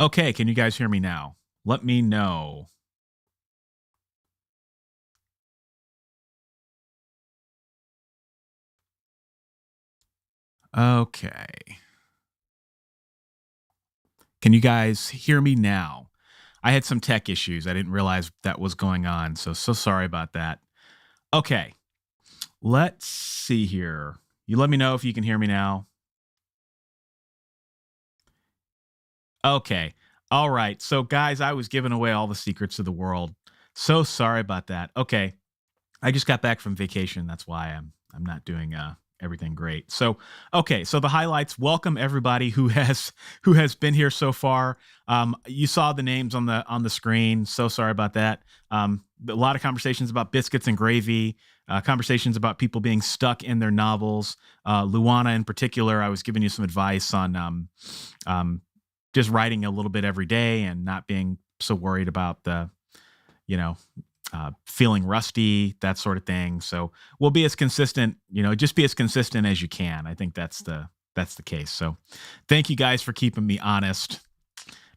Okay, can you guys hear me now? Let me know. Okay. Can you guys hear me now? I had some tech issues. I didn't realize that was going on. So sorry about that. Okay. Let's see here. You let me know if you can hear me now. Okay. All right. So guys, I was giving away all the secrets of the world. So sorry about that. Okay. I just got back from vacation. That's why I'm not doing everything great. So okay, so the highlights. Welcome everybody who has been here so far. You saw the names on the screen. So sorry about that. A lot of conversations about biscuits and gravy. Conversations about people being stuck in their novels. Luana in particular, I was giving you some advice on just writing a little bit every day and not being so worried about the you know feeling rusty, that sort of thing. So we'll be as consistent, just be as consistent as you can. I think that's the case. So thank you guys for keeping me honest.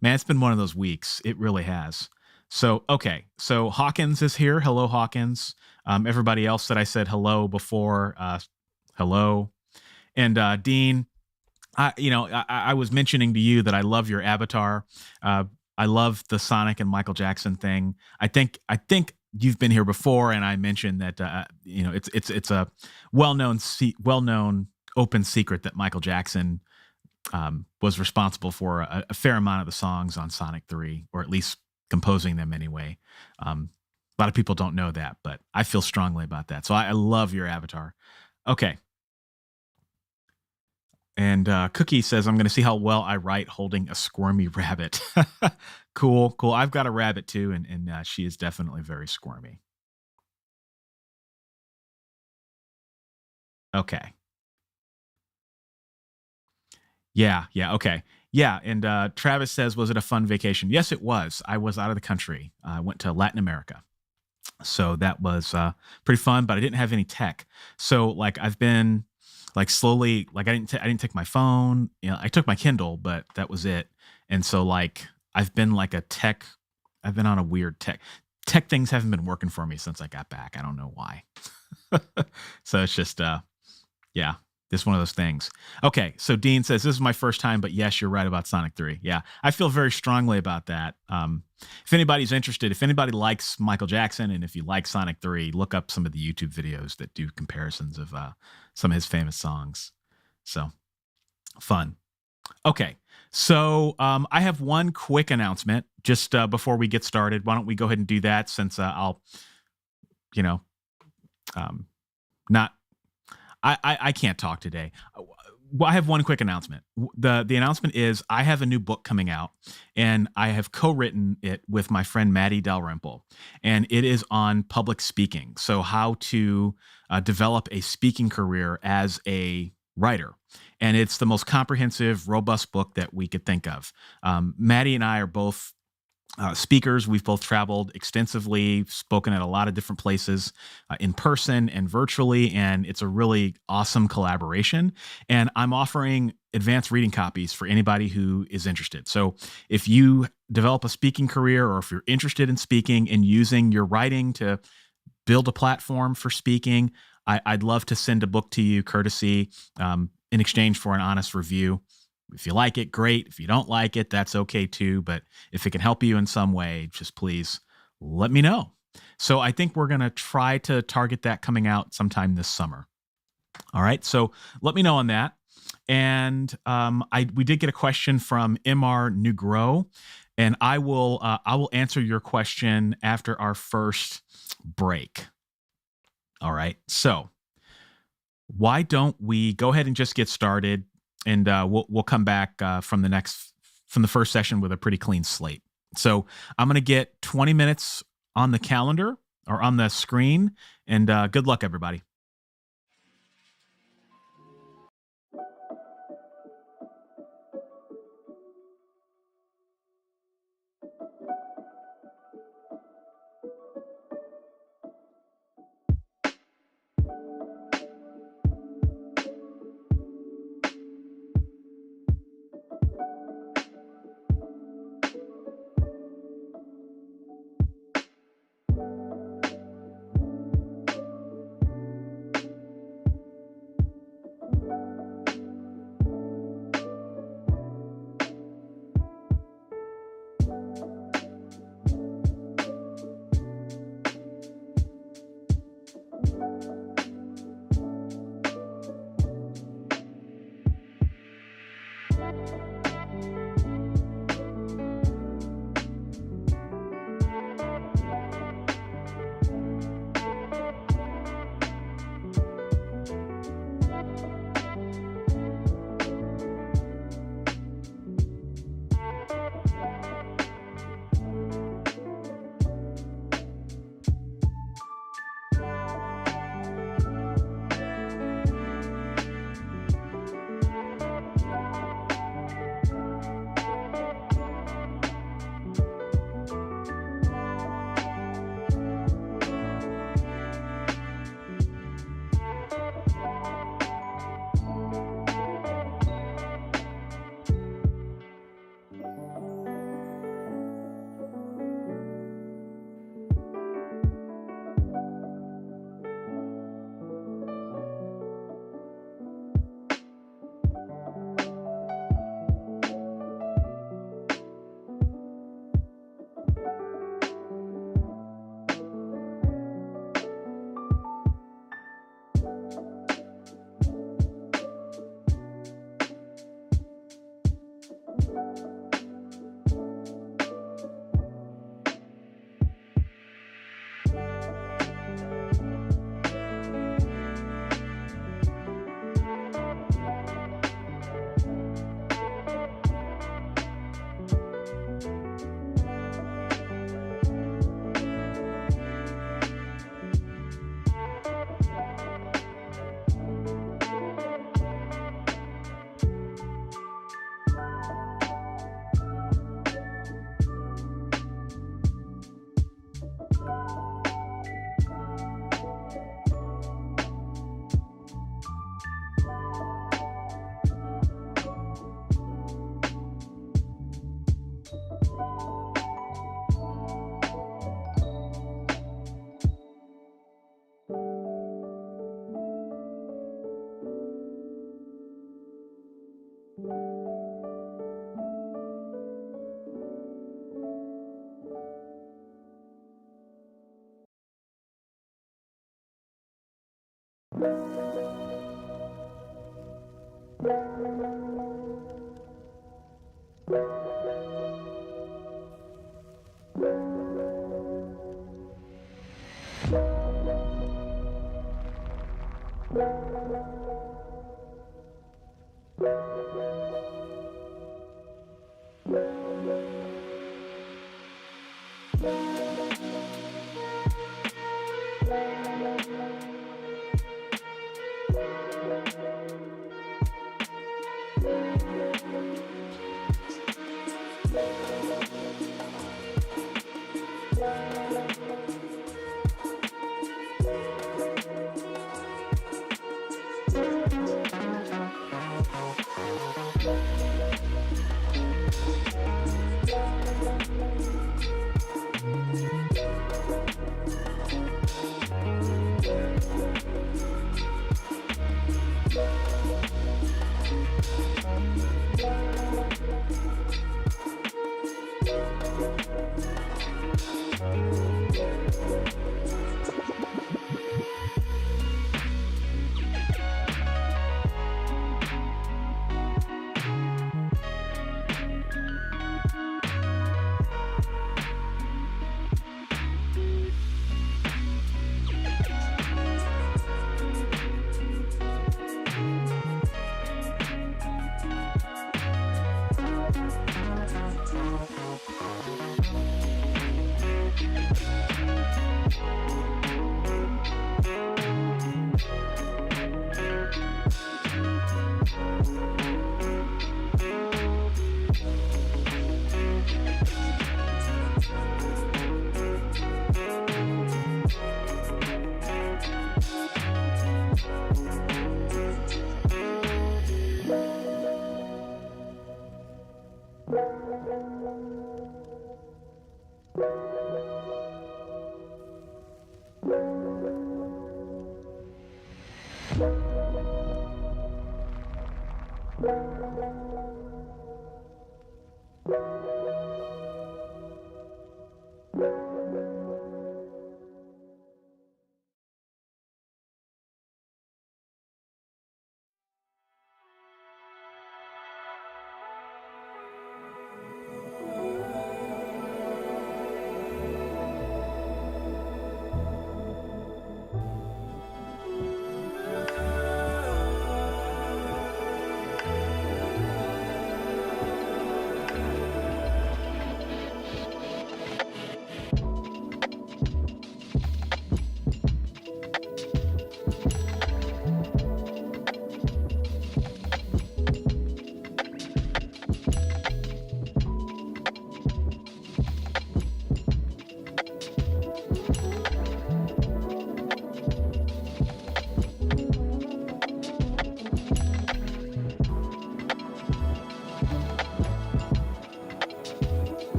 Man, it's been one of those weeks. It really has. So okay, so Hawkins is here. Hello, Hawkins. Everybody else that I said hello before, hello. And Dean, I was mentioning to you that I love your avatar. Uh, I love the Sonic and Michael Jackson thing. I think you've been here before, and I mentioned that it's a well known open secret that Michael Jackson was responsible for a fair amount of the songs on Sonic 3, or at least composing them anyway. A lot of people don't know that, but I feel strongly about that. So I love your avatar. Okay. And Cookie says, I'm going to see how well I write holding a squirmy rabbit. Cool, cool. I've got a rabbit too, and she is definitely very squirmy. Okay. Yeah, yeah, okay. Yeah, and Travis says, was it a fun vacation? Yes, it was. I was out of the country. I went to Latin America. So that was pretty fun, but I didn't have any tech. So like I've been like slowly like I didn't take my phone. I took my Kindle, but that was it. And so like I've been like a tech. I've been on a weird tech things haven't been working for me since I got back. I don't know why. So it's just yeah, just one of those things. Okay, so Dean says this is my first time, but yes, you're right about Sonic 3. Yeah, I feel very strongly about that. If anybody's interested, if anybody likes Michael Jackson, and if you like Sonic 3, look up some of the YouTube videos that do comparisons of some of his famous songs. So fun. Okay, so I have one quick announcement just before we get started. Why don't we go ahead and do that since I'll, you know, um, not I can't talk today. Well, I have one quick announcement. The announcement is I have a new book coming out, and I have co-written it with my friend Maddie Dalrymple, and it is on public speaking. So how to develop a speaking career as a writer. And it's the most comprehensive, robust book that we could think of. Maddie and I are both speakers. We've both traveled extensively, spoken at a lot of different places in person and virtually, and it's a really awesome collaboration. And I'm offering advanced reading copies for anybody who is interested. So if you develop a speaking career, or if you're interested in speaking and using your writing to build a platform for speaking, I'd love to send a book to you courtesy in exchange for an honest review. If you like it, great. If you don't like it, that's okay too. But if it can help you in some way, just please let me know. So I think we're going to try to target that coming out sometime this summer. All right. So let me know on that. And we did get a question from Mr. Nugro, and I will answer your question after our first break. All right. So why don't we go ahead and just get started? And we'll come back from the first session with a pretty clean slate. So I'm going to get 20 minutes on the calendar or on the screen, and good luck, everybody.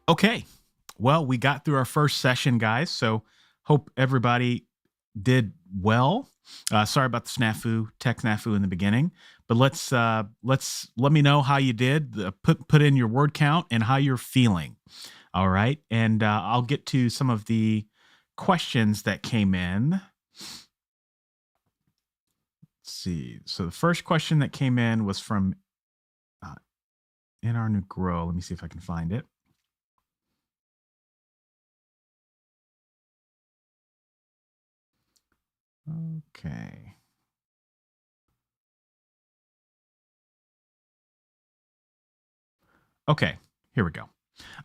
Okay. Well, we got through our first session, guys. So hope everybody did well. Sorry about the tech snafu in the beginning, but let me know how you did. Put in your word count and how you're feeling. All right, and I'll get to some of the questions that came in. Let's see. So the first question that came in was from in our new grow. Let me see if I can find it. Okay. Okay, here we go.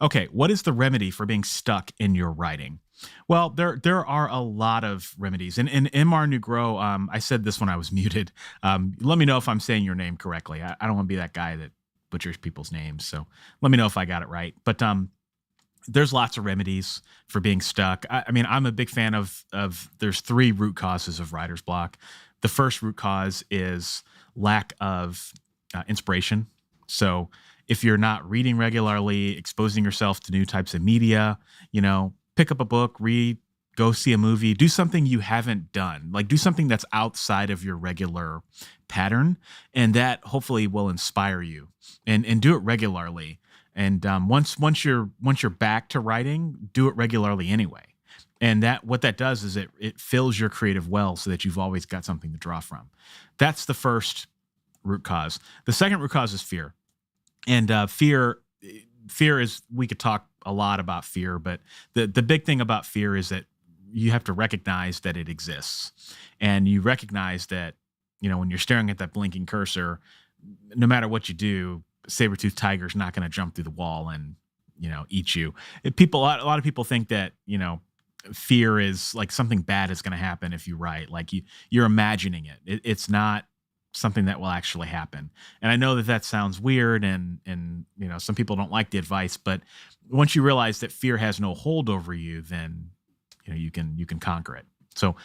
Okay, what is the remedy for being stuck in your writing? Well, there are a lot of remedies. And in Mr. New Grow, I said this when I was muted. Let me know if I'm saying your name correctly. I don't want to be that guy that butchers people's names. So let me know if I got it right. But there's lots of remedies for being stuck. I mean, I'm a big fan of there's 3 root causes of writer's block. The first root cause is lack of inspiration. So if you're not reading regularly, exposing yourself to new types of media, pick up a book, read, go see a movie, do something you haven't done. Like do something that's outside of your regular pattern, and that hopefully will inspire you. And do it regularly. And once you're back to writing, do it regularly anyway. And what that does is it fills your creative well so that you've always got something to draw from. That's the first root cause. The second root cause is fear. And fear is, we could talk a lot about fear, but the big thing about fear is that you have to recognize that it exists. And you recognize that, when you're staring at that blinking cursor, no matter what you do, saber-toothed tiger's not going to jump through the wall and, eat you. A lot of people think that, fear is like something bad is going to happen if you write. Like you're imagining it. It's not something that will actually happen. And I know that sounds weird and some people don't like the advice, but once you realize that fear has no hold over you, then you can conquer it. So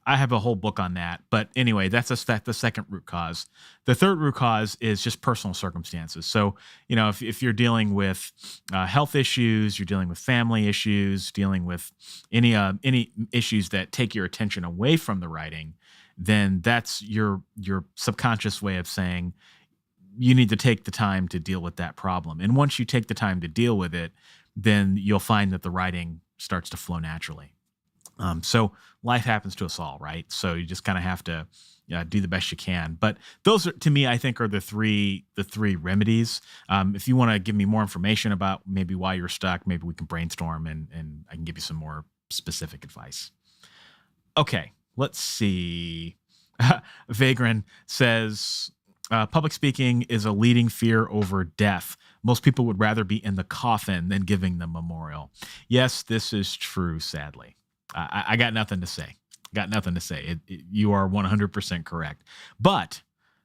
I have a whole book on that. But anyway, that's the second root cause. The third root cause is just personal circumstances. So, if you're dealing with health issues, you're dealing with family issues, dealing with any issues that take your attention away from the writing, then that's your subconscious way of saying you need to take the time to deal with that problem. And once you take the time to deal with it, then you'll find that the writing starts to flow naturally. So life happens to us all, right? So you just kind of have to do the best you can. But those are, to me, I think, are the three remedies. If you want to give me more information about maybe why you're stuck, maybe we can brainstorm and I can give you some more specific advice. Okay, let's see. Vagrant says, public speaking is a leading fear over death. Most people would rather be in the coffin than giving the memorial. Yes, this is true, sadly. I got nothing to say. You are 100% correct. But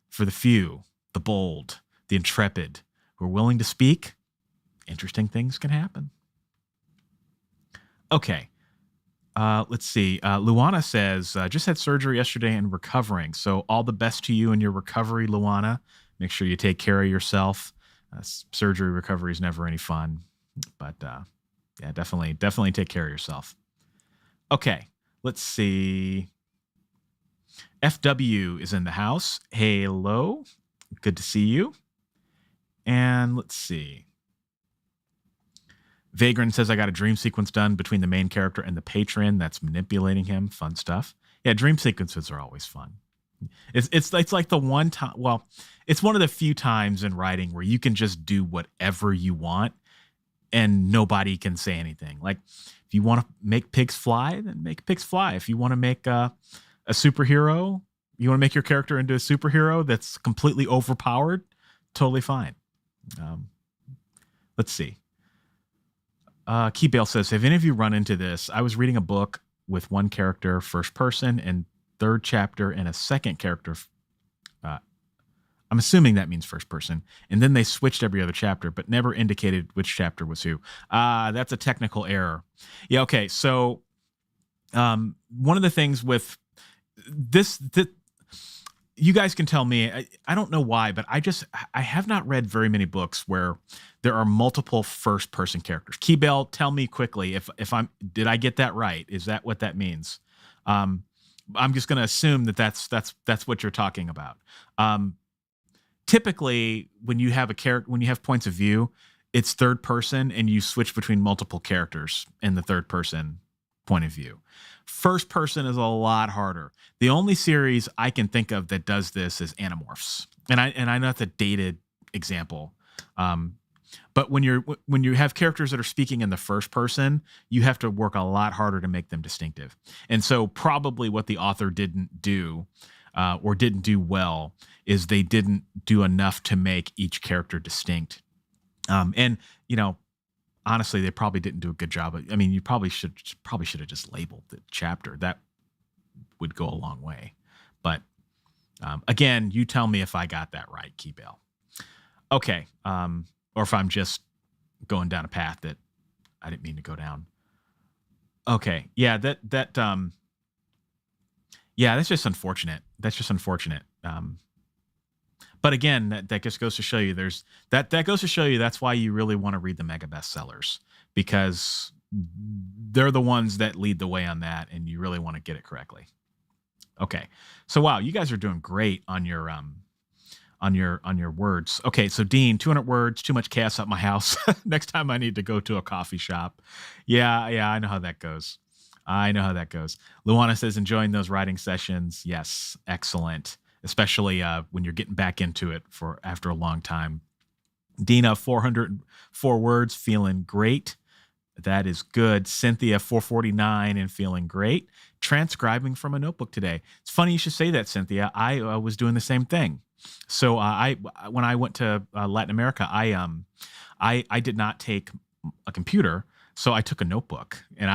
for the few, the bold, the intrepid, who are willing to speak, interesting things can happen. Okay. Let's see. Luana says, just had surgery yesterday and recovering. So all the best to you in your recovery, Luana. Make sure you take care of yourself. Surgery recovery is never any fun. But yeah, definitely take care of yourself. Okay, let's see. FW is in the house. Hello. Good to see you. And let's see. Vagrant says, I got a dream sequence done between the main character and the patron that's manipulating him. Fun stuff. Yeah, dream sequences are always fun. It's like the one time, well, it's one of the few times in writing where you can just do whatever you want and nobody can say anything. Like, if you want to make pigs fly, then make pigs fly. If you want to make a superhero, you want to make your character into a superhero that's completely overpowered, totally fine. Let's see. Key Bale says, have any of you run into this? I was reading a book with one character, first person, and third chapter, and a second character. I'm assuming that means first person. And then they switched every other chapter, but never indicated which chapter was who. That's a technical error. Yeah, okay. So one of the things with this you guys can tell me. I don't know why, but I have not read very many books where there are multiple first person characters. Keybell, tell me quickly if I'm did I get that right? Is that what that means? Um, I'm just going to assume that that's what you're talking about. Um, Typically, when you have a character, when you have points of view, it's third person, and you switch between multiple characters in the third person point of view. First person is a lot harder. The only series I can think of that does this is Animorphs, and I know that's a dated example. Um, but when you have characters that are speaking in the first person, you have to work a lot harder to make them distinctive. And so probably what the author didn't do or didn't do well is they didn't do enough to make each character distinct. And you know, honestly, they probably didn't do a good job. I mean, you probably should have just labeled the chapter. That would go a long way. But again, you tell me if I got that right, Keybell. Okay. Or if I'm just going down a path that I didn't mean to go down. Okay. Yeah, yeah, that's just unfortunate. That's just unfortunate. But again, that just goes to show you that goes to show you that's why you really want to read the mega bestsellers, because they're the ones that lead the way on that, and you really want to get it correctly. Okay. So wow, you guys are doing great on your words. Okay, so Dean, 200 words, too much chaos at my house. Next time I need to go to a coffee shop. Yeah, yeah, I know how that goes. I know how that goes. Luana says enjoying those writing sessions. Yes, excellent. Especially when you're getting back into it for after a long time. Dina, 404 words, feeling great. That is good. Cynthia, 449 and feeling great. Transcribing from a notebook today. It's funny you should say that, Cynthia. I was doing the same thing. So I when I went to Latin America, I did not take a computer, so I took a notebook, and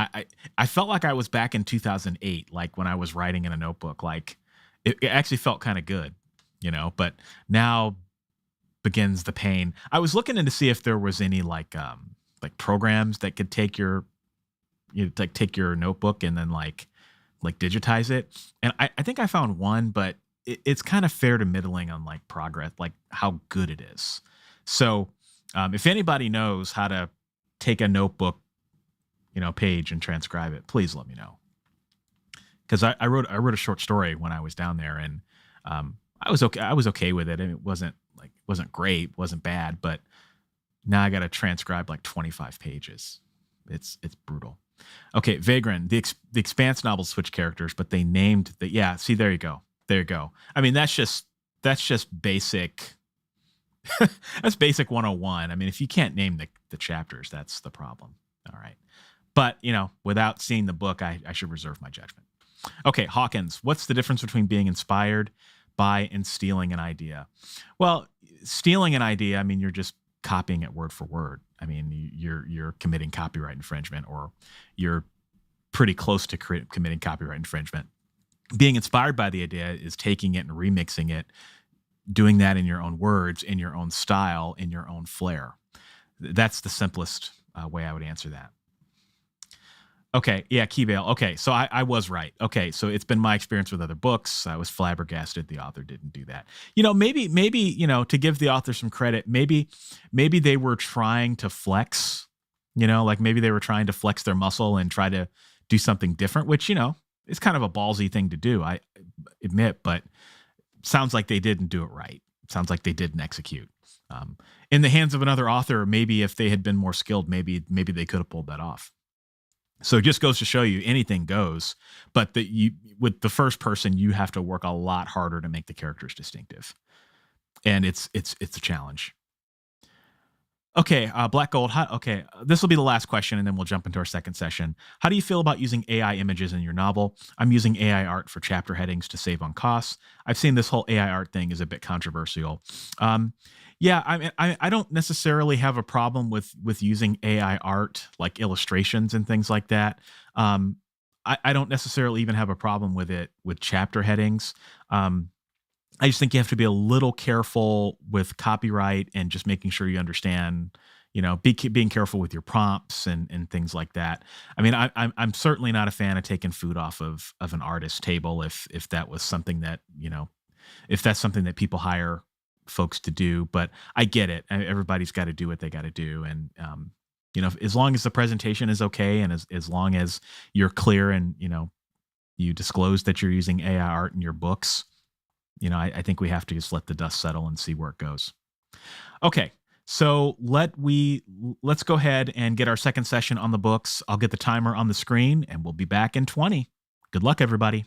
I felt like I was back in 2008, like when I was writing in a notebook. Like it actually felt kind of good, you know. But now begins the pain. I was looking in to see if there was any like programs that could take your take your notebook and then like digitize it. And I think I found one, but it's kind of fair to middling on like progress, like how good it is. So if anybody knows how to take a notebook, page and transcribe it, please let me know. Because I wrote a short story when I was down there, and I was okay. I was okay with it, and it wasn't great, wasn't bad, but now I got to transcribe like 25 pages. It's brutal. Okay, Vagrant, the Expanse novels switch characters, but they named the yeah. See, there you go. There you go. I mean, that's just basic. That's basic 101. I mean, if you can't name the chapters, that's the problem. All right. But, without seeing the book, I should reserve my judgment. Okay, Hawkins, what's the difference between being inspired by and stealing an idea? Well, stealing an idea, I mean, you're just copying it word for word. I mean, you're committing copyright infringement, or you're pretty close to committing copyright infringement. Being inspired by the idea is taking it and remixing it, doing that in your own words, in your own style, in your own flair. That's the simplest way I would answer that. Okay, yeah, Keybale. Okay, so I was right. Okay, so it's been my experience with other books. I was flabbergasted the author didn't do that. Maybe to give the author some credit, maybe they were trying to flex. Like maybe they were trying to flex their muscle and try to do something different, which it's kind of a ballsy thing to do, I admit, but sounds like they didn't do it right. Sounds like they didn't execute. In the hands of another author, maybe if they had been more skilled, maybe they could have pulled that off. So it just goes to show you anything goes, but with the first person, you have to work a lot harder to make the characters distinctive, and it's a challenge. Okay, Black Gold. Okay, this will be the last question, and then we'll jump into our second session. How do you feel about using AI images in your novel? I'm using AI art for chapter headings to save on costs. I've seen this whole AI art thing is a bit controversial. Yeah, I don't necessarily have a problem with using AI art, like illustrations and things like that. I don't necessarily even have a problem with it with chapter headings. I just think you have to be a little careful with copyright and just making sure you understand, being careful with your prompts and things like that. I mean, I'm certainly not a fan of taking food off of an artist's table if that was something that if that's something that people hire folks to do. But I get it. Everybody's got to do what they got to do. And, as long as the presentation is okay, and as long as you're clear and, you disclose that you're using AI art in your books, I think we have to just let the dust settle and see where it goes. Okay. So let's go ahead and get our second session on the books. I'll get the timer on the screen and we'll be back in 20. Good luck, everybody.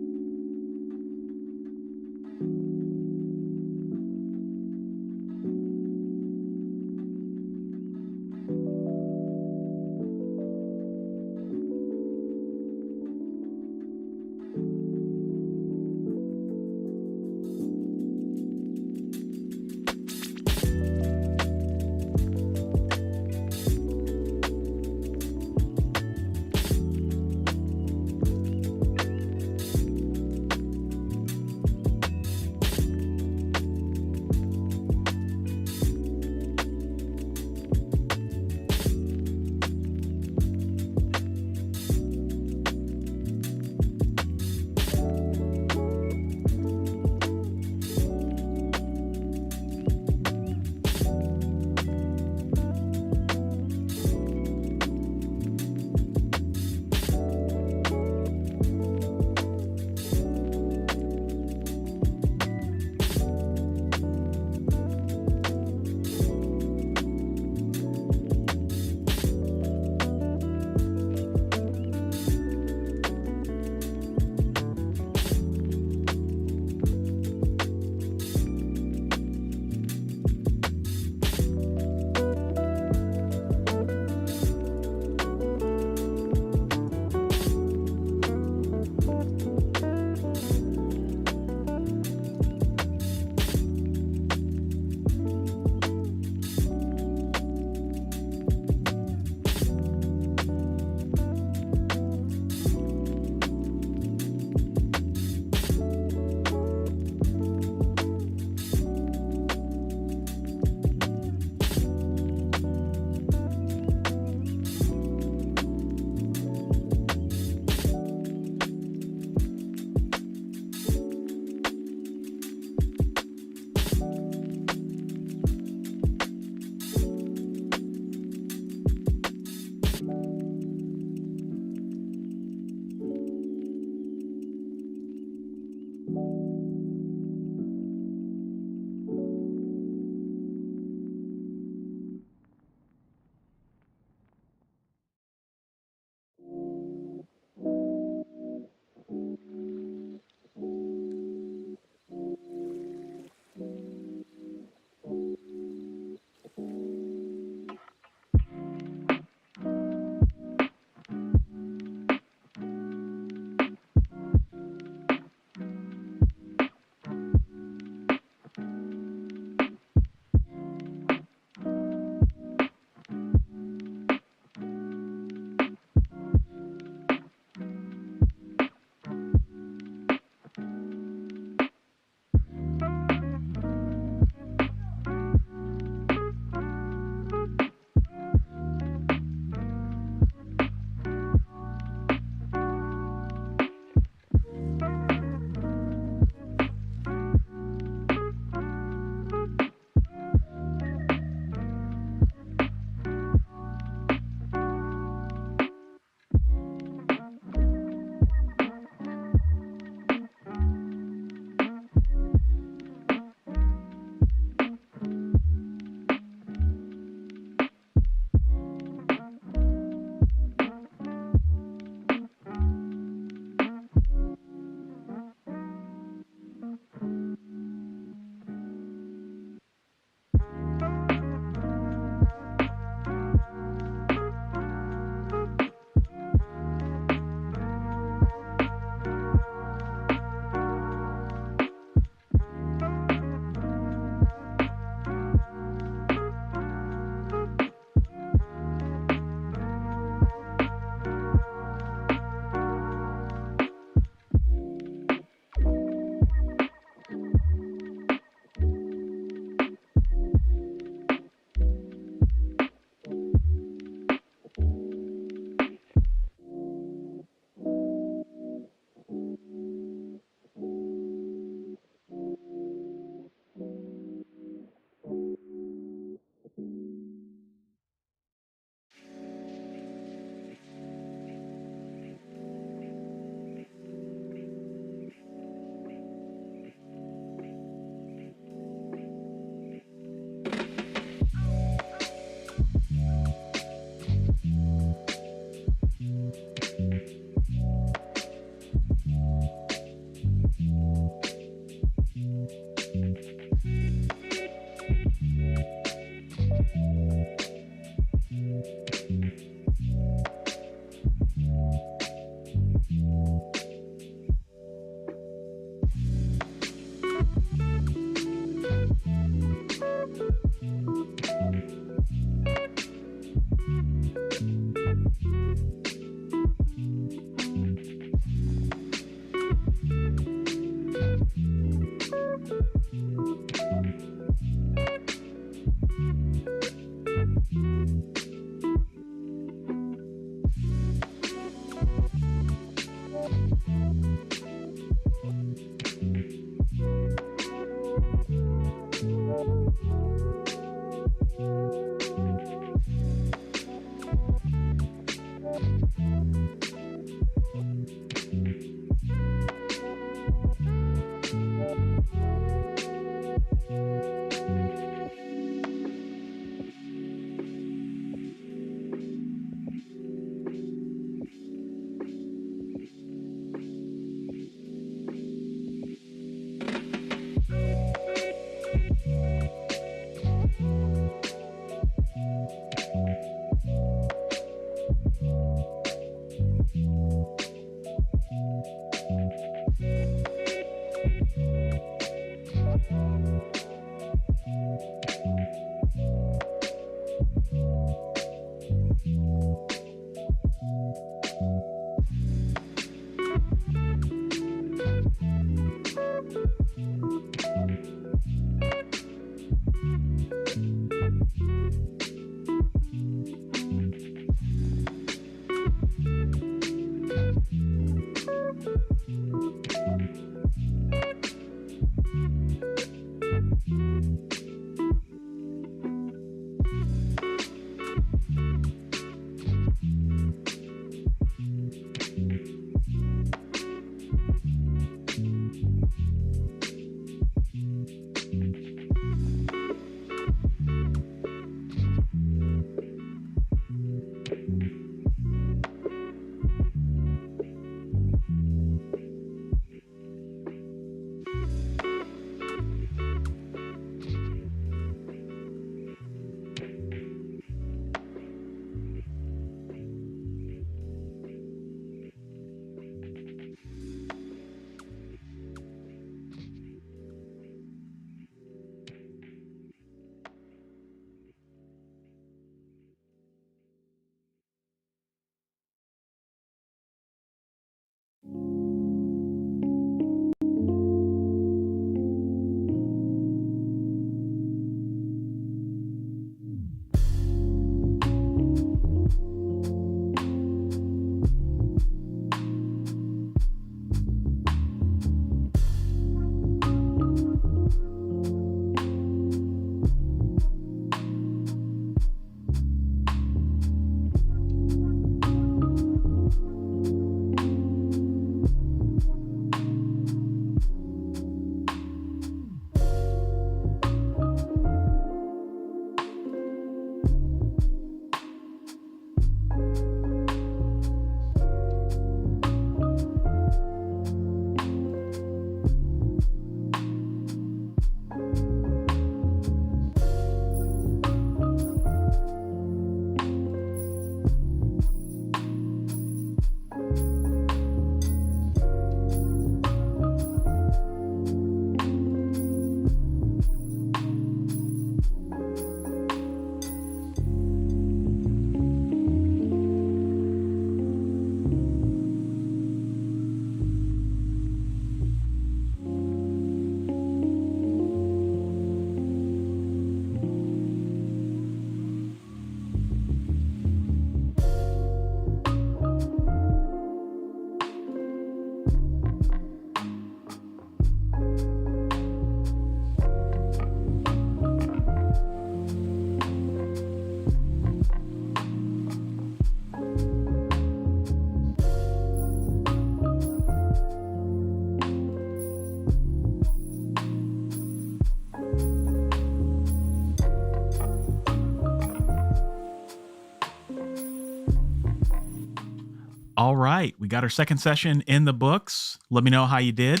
All right, we got our second session in the books. Let me know how you did.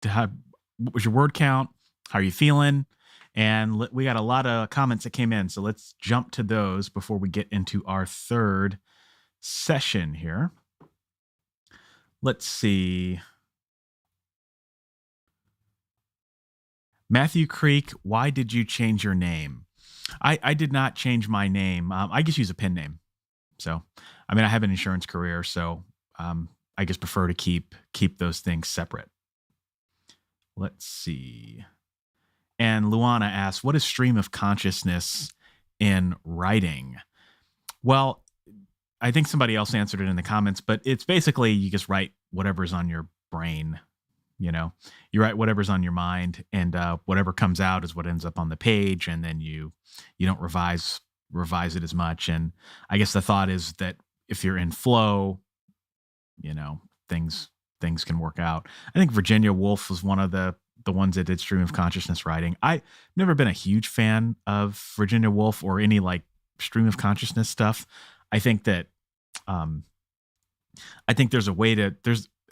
What was your word count? How are you feeling? And we got a lot of comments that came in, so let's jump to those before we get into our third session here. Let's see. Matthew Creek, why did you change your name? I did not change my name. I just use a pen name. So, I mean, I have an insurance career, so I just prefer to keep those things separate. Let's see. And Luana asks, what is stream of consciousness in writing? Well, I think somebody else answered it in the comments, but it's basically you just write whatever's on your brain. You know, you write whatever's on your mind, and whatever comes out is what ends up on the page, and then you don't revise it as much. And I guess the thought is that if you're in flow, you know, things can work out. I think Virginia Woolf was one of the ones that did stream of consciousness writing. I've never been a huge fan of Virginia Woolf or any like stream of consciousness stuff. I think that there's a way to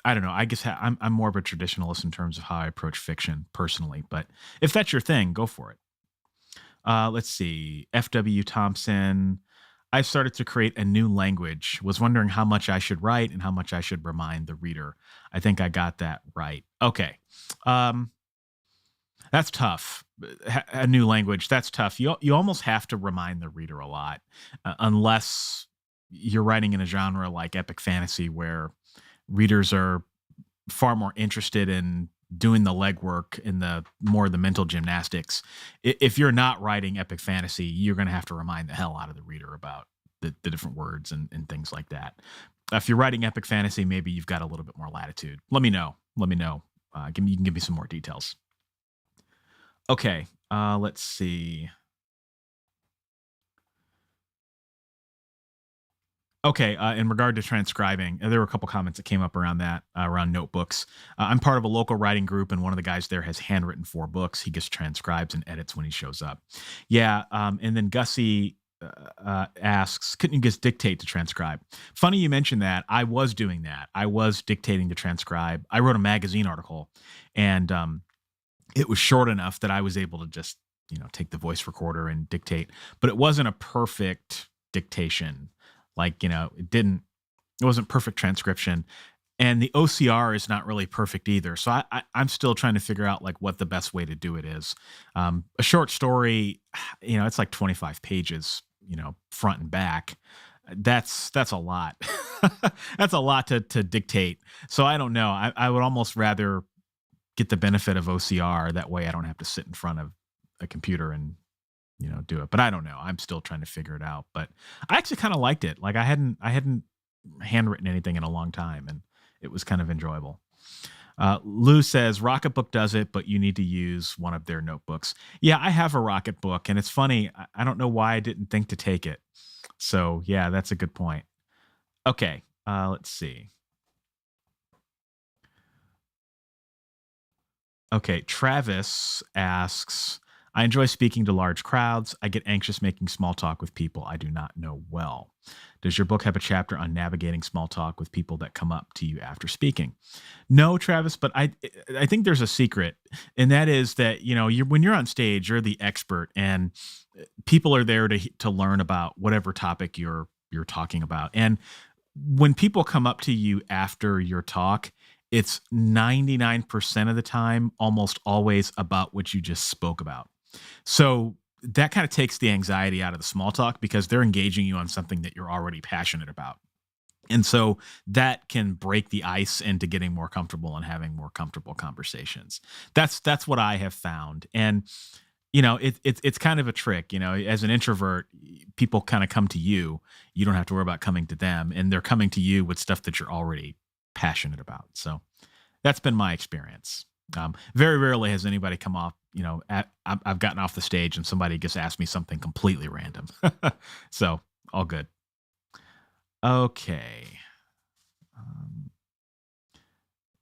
I don't know. I guess I'm more of a traditionalist in terms of how I approach fiction personally, but if that's your thing, go for it. Let's see. F.W. Thompson. I've started to create a new language. Was wondering how much I should write and how much I should remind the reader. I think I got that right. Okay. That's tough. A new language. That's tough. You almost have to remind the reader a lot, unless you're writing in a genre like epic fantasy where readers are far more interested in doing the legwork and the mental gymnastics. If you're not writing epic fantasy, you're going to have to remind the hell out of the reader about the different words and things like that. If you're writing epic fantasy, maybe you've got a little bit more latitude. Let me know. You can give me some more details. Okay. Let's see. Okay, in regard to transcribing, there were a couple comments that came up around that, around notebooks. I'm part of a local writing group, and one of the guys there has handwritten 4 books. He just transcribes and edits when he shows up. Yeah, and then Gussie asks, couldn't you just dictate to transcribe? Funny you mentioned that. I was doing that. I was dictating to transcribe. I wrote a magazine article, and it was short enough that I was able to just, take the voice recorder and dictate. But it wasn't a perfect dictation. Like, it wasn't perfect transcription, and the OCR is not really perfect either. So I'm still trying to figure out like what the best way to do it is. A short story, it's like 25 pages, front and back. That's a lot. That's a lot to dictate. So I don't know. I would almost rather get the benefit of OCR. That way I don't have to sit in front of a computer and do it. But I don't know. I'm still trying to figure it out. But I actually kind of liked it. Like I hadn't handwritten anything in a long time, and it was kind of enjoyable. Lou says Rocketbook does it, but you need to use one of their notebooks. Yeah, I have a Rocketbook, and it's funny. I don't know why I didn't think to take it. So yeah, that's a good point. Okay, let's see. Okay, Travis asks, I enjoy speaking to large crowds. I get anxious making small talk with people I do not know well. Does your book have a chapter on navigating small talk with people that come up to you after speaking? No, Travis, but I think there's a secret, and that is that when you're on stage, you're the expert, and people are there to learn about whatever topic you're talking about. And when people come up to you after your talk, it's 99% of the time, almost always about what you just spoke about. So that kind of takes the anxiety out of the small talk because they're engaging you on something that you're already passionate about. And so that can break the ice into getting more comfortable and having more comfortable conversations. That's what I have found. And, it's kind of a trick, as an introvert, people kind of come to you. You don't have to worry about coming to them, and they're coming to you with stuff that you're already passionate about. So that's been my experience. Very rarely has anybody come off, I've gotten off the stage and somebody just asked me something completely random. So all good. Okay.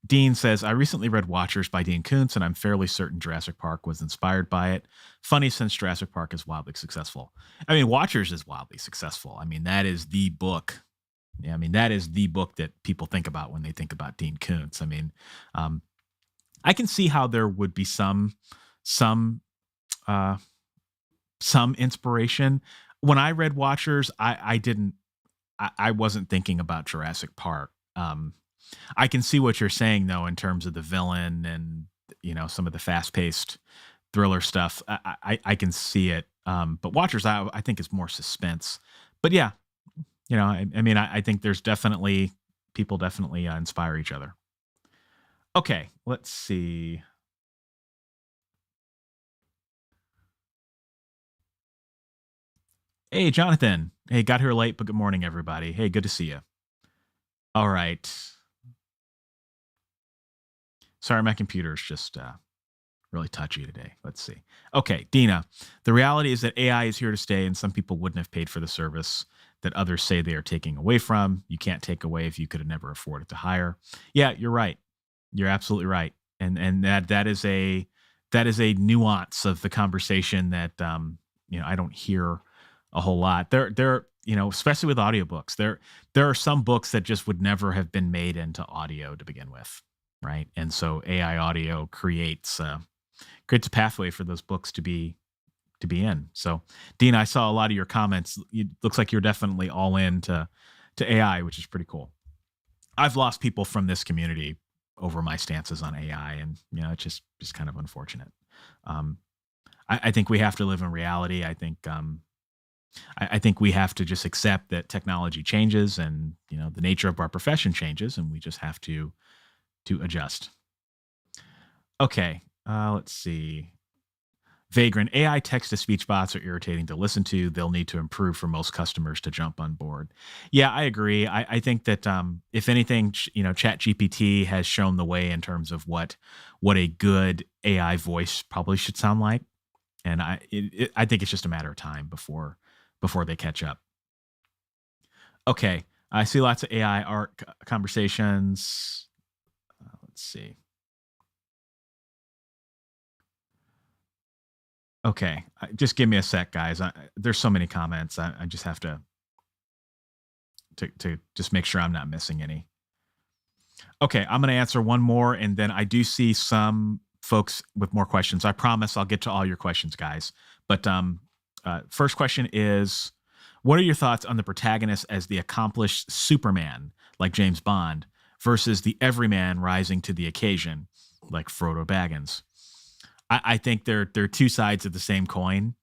Dean says, I recently read Watchers by Dean Koontz, and I'm fairly certain Jurassic Park was inspired by it. Funny, since Jurassic Park is wildly successful. I mean, Watchers is wildly successful. I mean, that is the book Yeah, I mean, that is the book that people think about when they think about Dean Koontz. I mean, um, I can see how there would be some uh, some inspiration. When I read Watchers, I didn't I wasn't thinking about Jurassic Park. I can see what you're saying though in terms of the villain and some of the fast paced thriller stuff. I can see it. But Watchers, I think is more suspense. But yeah, I mean, I think there's definitely people definitely inspire each other. Okay, let's see. Hey, Jonathan. Hey, got here late, but good morning, everybody. Hey, good to see you. All right. Sorry, my computer's just really touchy today. Let's see. Okay, Dina. The reality is that AI is here to stay, and some people wouldn't have paid for the service that others say they are taking away from. You can't take away if you could have never afforded to hire. Yeah, you're right. You're absolutely right. And that is a nuance of the conversation that I don't hear a whole lot. Especially with audiobooks. There are some books that just would never have been made into audio to begin with, right? And so AI audio creates a pathway for those books to be in. So, Dean, I saw a lot of your comments. It looks like you're definitely all in to AI, which is pretty cool. I've lost people from this community over my stances on AI, and it's just kind of unfortunate. Um, I think we have to live in reality. I think we have to just accept that technology changes, and the nature of our profession changes, and we just have to adjust. Okay, let's see. Vagrant AI text to speech bots are irritating to listen to. They'll need to improve for most customers to jump on board. Yeah, I agree. I think that if anything, Chat GPT has shown the way in terms of what a good AI voice probably should sound like, and I think it's just a matter of time before they catch up. Okay, I see lots of AI art conversations. Let's see. Okay, just give me a sec, guys. There's so many comments. I just have to just make sure I'm not missing any. Okay, I'm going to answer one more, and then I do see some folks with more questions. I promise I'll get to all your questions, guys. But first question is, what are your thoughts on the protagonist as the accomplished Superman, like James Bond, versus the everyman rising to the occasion, like Frodo Baggins? I think they're two sides of the same coin.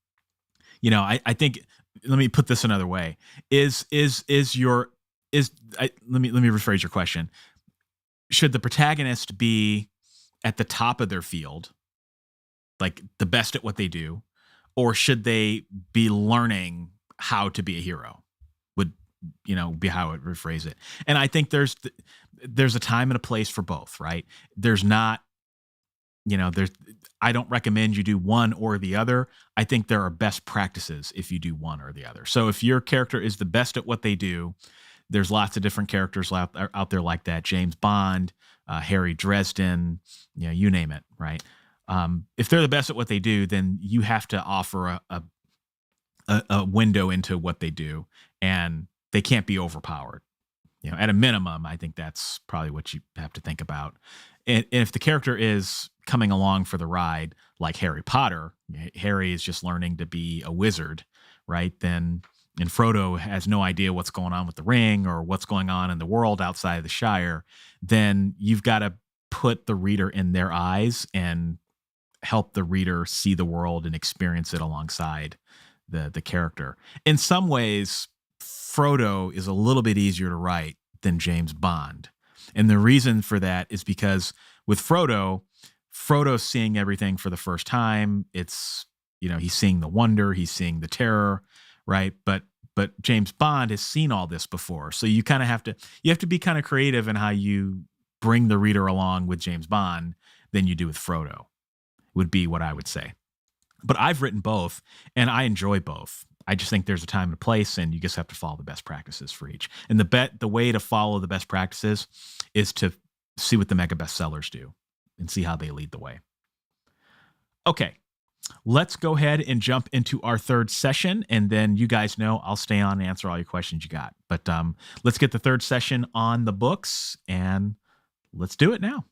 I think, let me put this another way. Is your is let me rephrase your question. Should the protagonist be at the top of their field, like the best at what they do, or should they be learning how to be a hero? Would be how I would rephrase it. And I think there's a time and a place for both, right? There's not there's I don't recommend you do one or the other. I think there are best practices if you do one or the other. So if your character is the best at what they do, there's lots of different characters out there like that. James Bond, Harry Dresden, you name it, right? If they're the best at what they do, then you have to offer a window into what they do, and they can't be overpowered. At a minimum, I think that's probably what you have to think about. And if the character is coming along for the ride, like Harry Potter, Harry is just learning to be a wizard, right? And Frodo has no idea what's going on with the ring or what's going on in the world outside of the Shire, then you've got to put the reader in their eyes and help the reader see the world and experience it alongside the character. In some ways, Frodo is a little bit easier to write than James Bond. And the reason for that is because with Frodo's seeing everything for the first time. It's, he's seeing the wonder, he's seeing the terror, right? But James Bond has seen all this before. So you kind of have to be kind of creative in how you bring the reader along with James Bond than you do with Frodo, would be what I would say. But I've written both, and I enjoy both. I just think there's a time and a place, and you just have to follow the best practices for each. And the way to follow the best practices is to see what the mega bestsellers do and see how they lead the way. Okay. Let's go ahead and jump into our third session, and then you guys know I'll stay on and answer all your questions you got. But let's get the third session on the books, and let's do it now.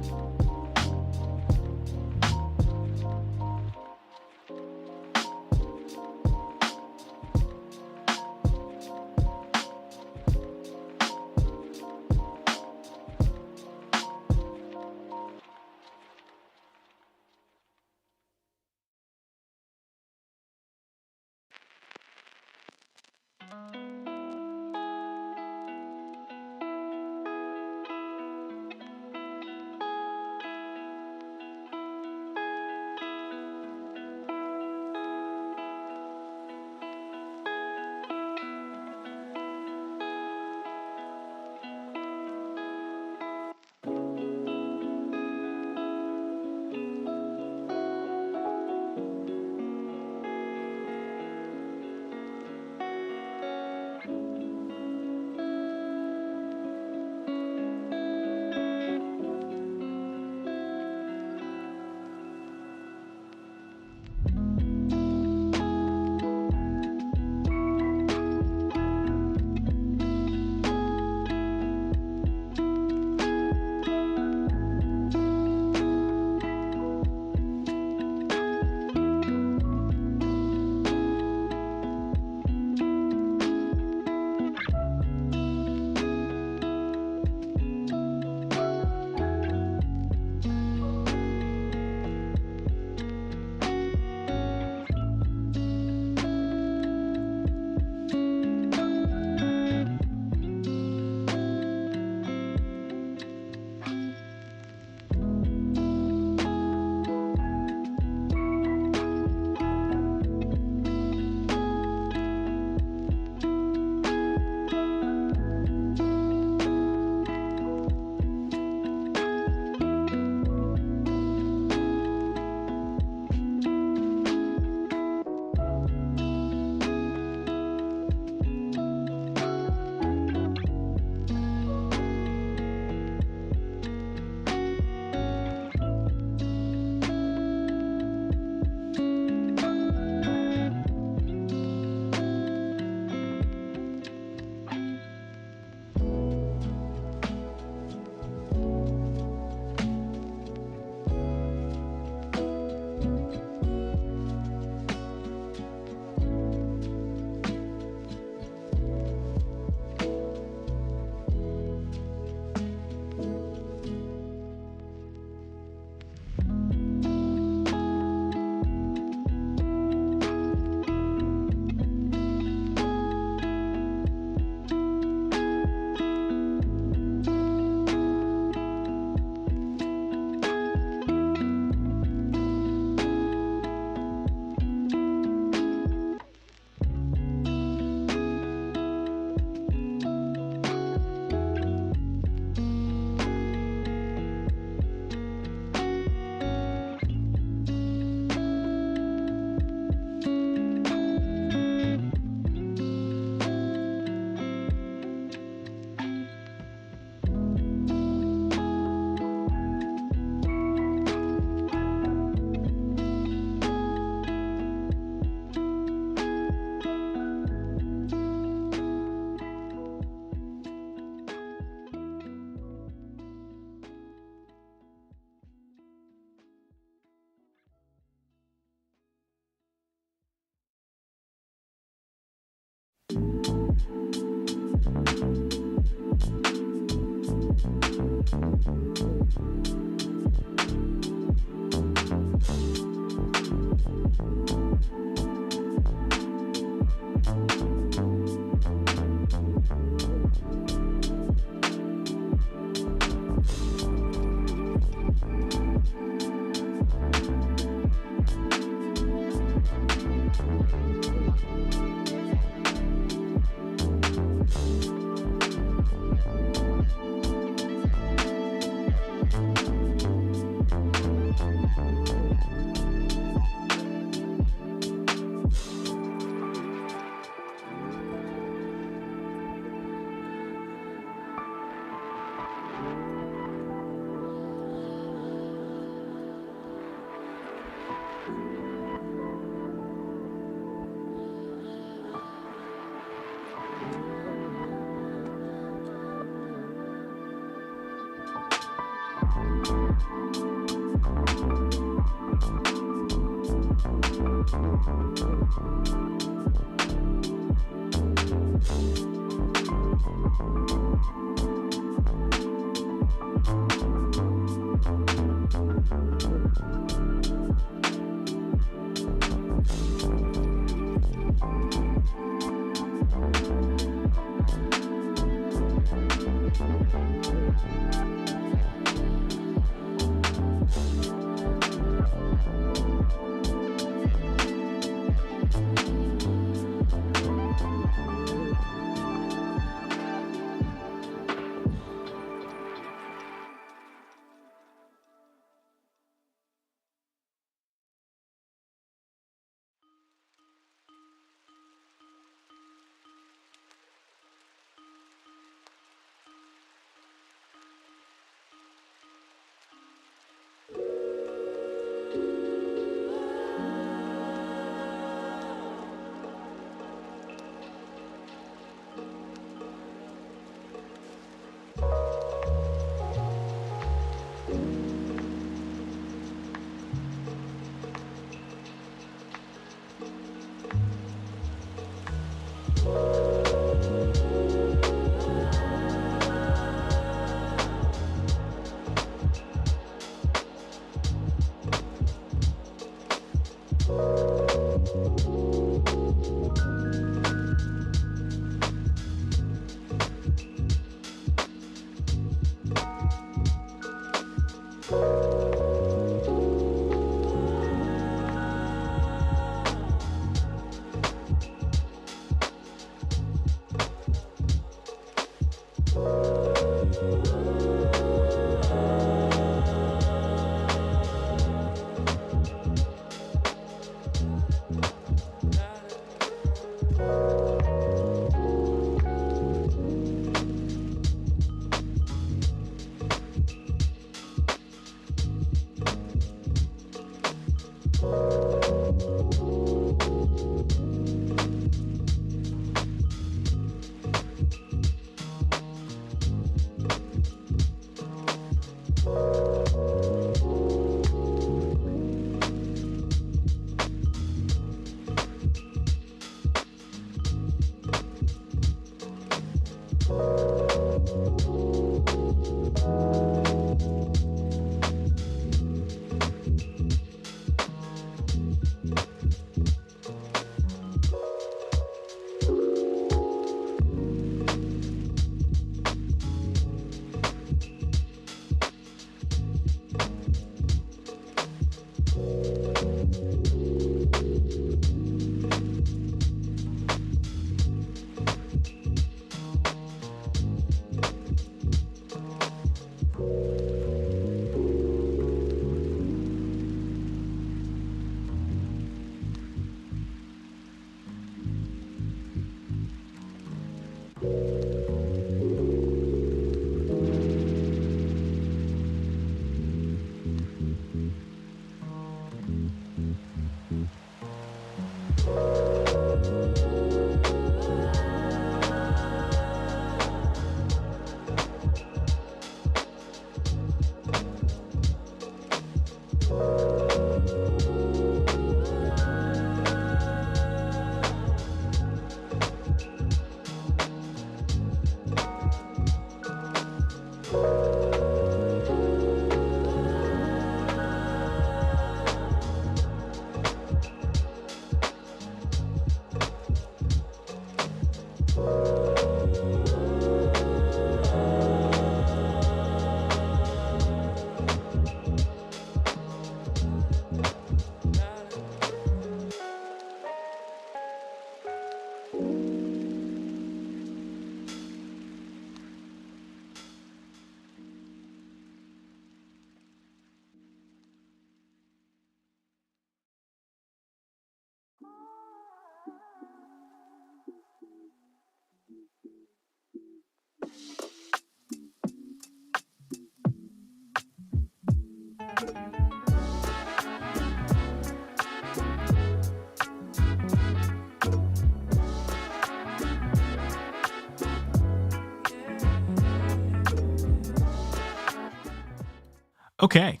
Okay.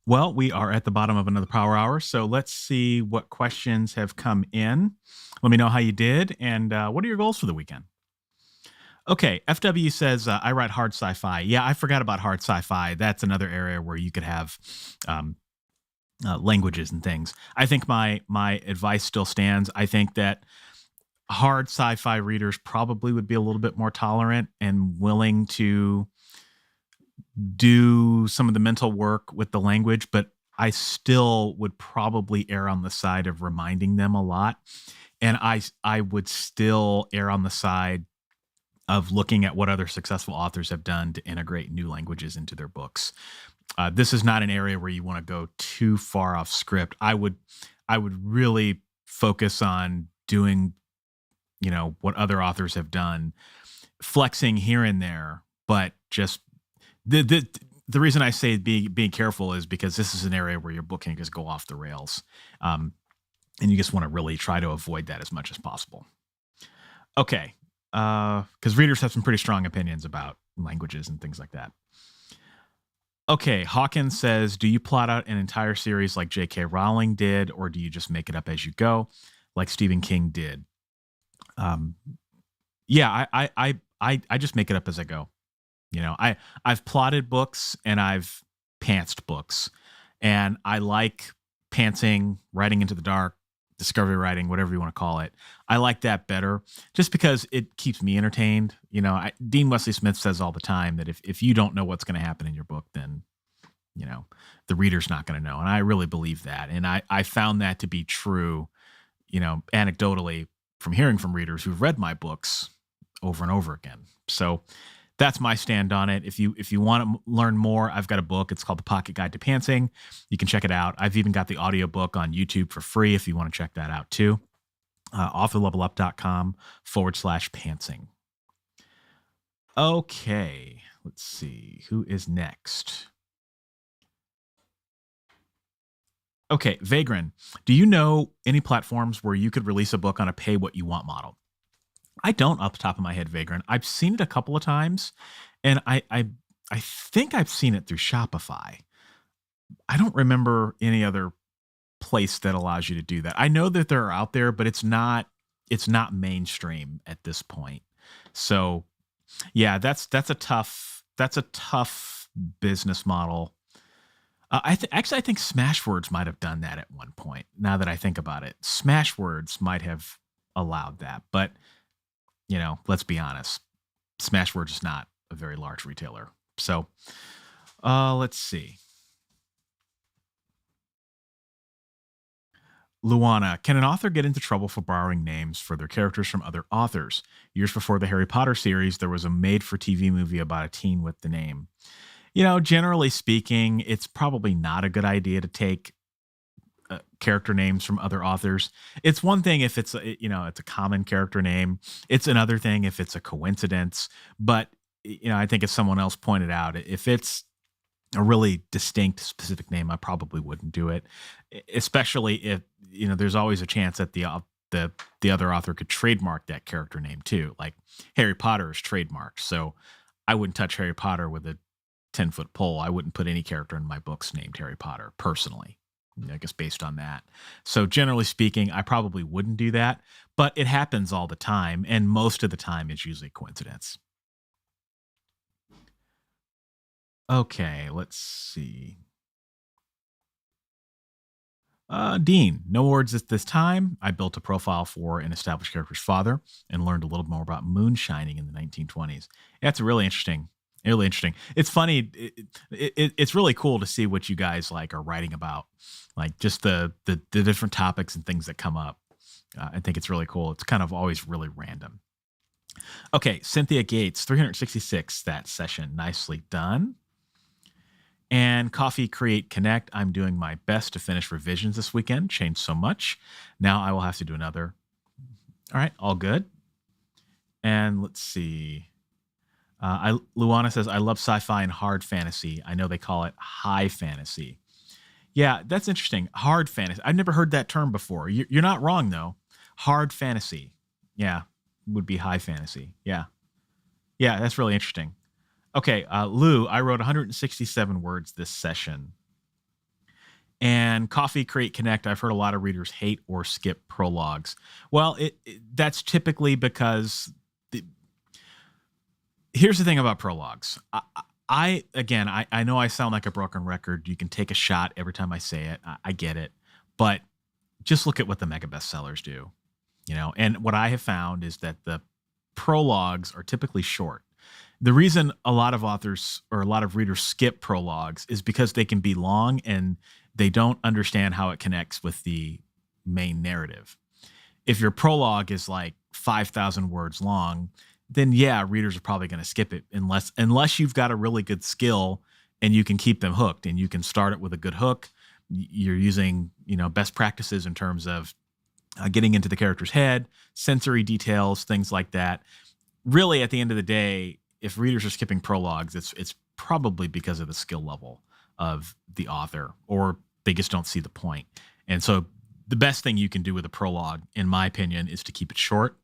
Well, we are at the bottom of another power hour, so let's see what questions have come in. Let me know how you did, and what are your goals for the weekend? Okay, FW says I write hard sci-fi. Yeah, I forgot about hard sci-fi. That's another area where you could have um, languages and things. I think my advice still stands. I think that hard sci-fi readers probably would be a little bit more tolerant and willing to do some of the mental work with the language, but I still would probably err on the side of reminding them a lot. And I would still err on the side of looking at what other successful authors have done to integrate new languages into their books. This is not an area where you want to go too far off script. I would really focus on doing, what other authors have done, flexing here and there, but just the reason I say being careful is because this is an area where your book can just go off the rails, and you just want to really try to avoid that as much as possible. Okay, because readers have some pretty strong opinions about languages and things like that. Okay, Hawkins says, do you plot out an entire series like J.K. Rowling did, or do you just make it up as you go, like Stephen King did? Um, yeah, I just make it up as I go. I've plotted books and I've pantsed books, and I like pantsing, writing into the dark, discovery writing, whatever you want to call it. I like that better just because it keeps me entertained. Dean Wesley Smith says all the time that if you don't know what's going to happen in your book, then, the reader's not going to know. And I really believe that. And I found that to be true, anecdotally from hearing from readers who've read my books over and over again. So that's my stand on it. If you want to learn more, I've got a book. It's called The Pocket Guide to Pantsing. You can check it out. I've even got the audiobook on YouTube for free if you want to check that out too. authorlevelup.com/pantsing. Okay, let's see. Who is next? Okay, Vagran, do you know any platforms where you could release a book on a pay what you want model? I don't off the top of my head, Vagrant. I've seen it a couple of times, and I think I've seen it through Shopify. I don't remember any other place that allows you to do that. I know that they're out there, but it's not mainstream at this point. So yeah, that's a tough business model. I think Smashwords might have done that at one point. Now that I think about it, Smashwords might have allowed that, but let's be honest, Smashwords is not a very large retailer. So let's see. Luana, can an author get into trouble for borrowing names for their characters from other authors? Years before the Harry Potter series, there was a made-for-TV movie about a teen with the name. Generally speaking, it's probably not a good idea to take character names from other authors. It's one thing if it's it's a common character name. It's another thing if it's a coincidence. But I think as someone else pointed out, if it's a really distinct specific name, I probably wouldn't do it. Especially if there's always a chance that the other author could trademark that character name too. Like Harry Potter is trademarked, so I wouldn't touch Harry Potter with a 10-foot pole. I wouldn't put any character in my books named Harry Potter personally. I guess based on that. So generally speaking, I probably wouldn't do that, but it happens all the time. And most of the time it's usually coincidence. Okay, let's see. Dean, no words at this time. I built a profile for an established character's father and learned a little more about moonshining in the 1920s. That's really interesting. Really interesting. It's funny. It's really cool to see what you guys are writing about, like just the different topics and things that come up. I think it's really cool. It's kind of always really random. Okay, Cynthia Gates, 366, that session. Nicely done. And Coffee Create Connect. I'm doing my best to finish revisions this weekend. Changed so much. Now I will have to do another. All right, all good. And let's see. Luana says, I love sci-fi and hard fantasy. I know they call it high fantasy. Yeah, that's interesting. Hard fantasy. I've never heard that term before. You're not wrong, though. Hard fantasy. Yeah, would be high fantasy. Yeah. Yeah, that's really interesting. Okay, Lou, I wrote 167 words this session. And Coffee Create Connect, I've heard a lot of readers hate or skip prologues. Well, that's typically because here's the thing about prologues. I know I sound like a broken record. You can take a shot every time I say it. I get it. But just look at what the mega bestsellers do, and what I have found is that the prologues are typically short. The reason a lot of authors or a lot of readers skip prologues is because they can be long and they don't understand how it connects with the main narrative. If your prologue is like 5,000 words long, then yeah, readers are probably going to skip it unless you've got a really good skill and you can keep them hooked and you can start it with a good hook. You're using, best practices in terms of getting into the character's head, sensory details, things like that. Really, at the end of the day, if readers are skipping prologues, it's probably because of the skill level of the author, or they just don't see the point. And so the best thing you can do with a prologue, in my opinion, is to keep it short.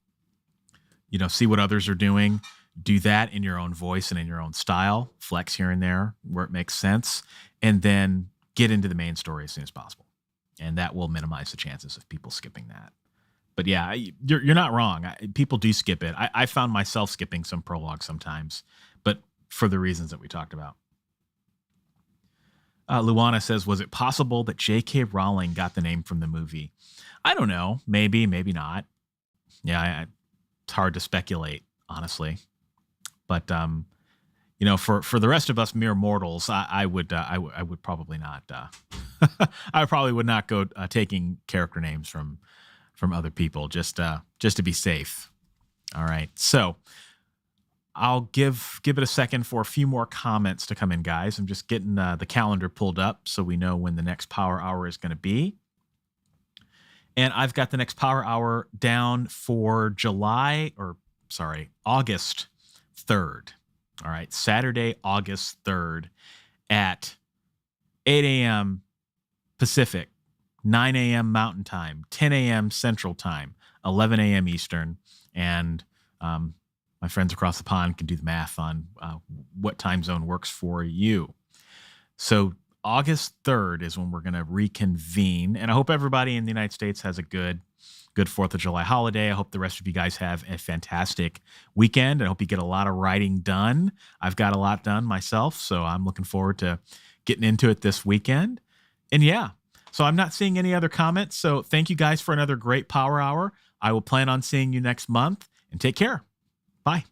See what others are doing. Do that in your own voice and in your own style. Flex here and there where it makes sense. And then get into the main story as soon as possible. And that will minimize the chances of people skipping that. But yeah, you're not wrong. People do skip it. I found myself skipping some prologue sometimes, but for the reasons that we talked about. Luana says, was it possible that J.K. Rowling got the name from the movie? I don't know. Maybe, maybe not. Yeah, it's hard to speculate, honestly. But for the rest of us mere mortals, I would probably not. I probably would not go taking character names from other people just to be safe. All right, so I'll give it a second for a few more comments to come in, guys. I'm just getting the calendar pulled up so we know when the next Power Hour is going to be. And I've got the next Power Hour down for August 3rd. All right, Saturday, August 3rd at 8 a.m. Pacific, 9 a.m. Mountain Time, 10 a.m. Central Time, 11 a.m. Eastern. And my friends across the pond can do the math on what time zone works for you. So August 3rd is when we're going to reconvene. And I hope everybody in the United States has a good 4th of July holiday. I hope the rest of you guys have a fantastic weekend. I hope you get a lot of writing done. I've got a lot done myself, so I'm looking forward to getting into it this weekend. And yeah, so I'm not seeing any other comments. So thank you guys for another great Power Hour. I will plan on seeing you next month, and take care. Bye.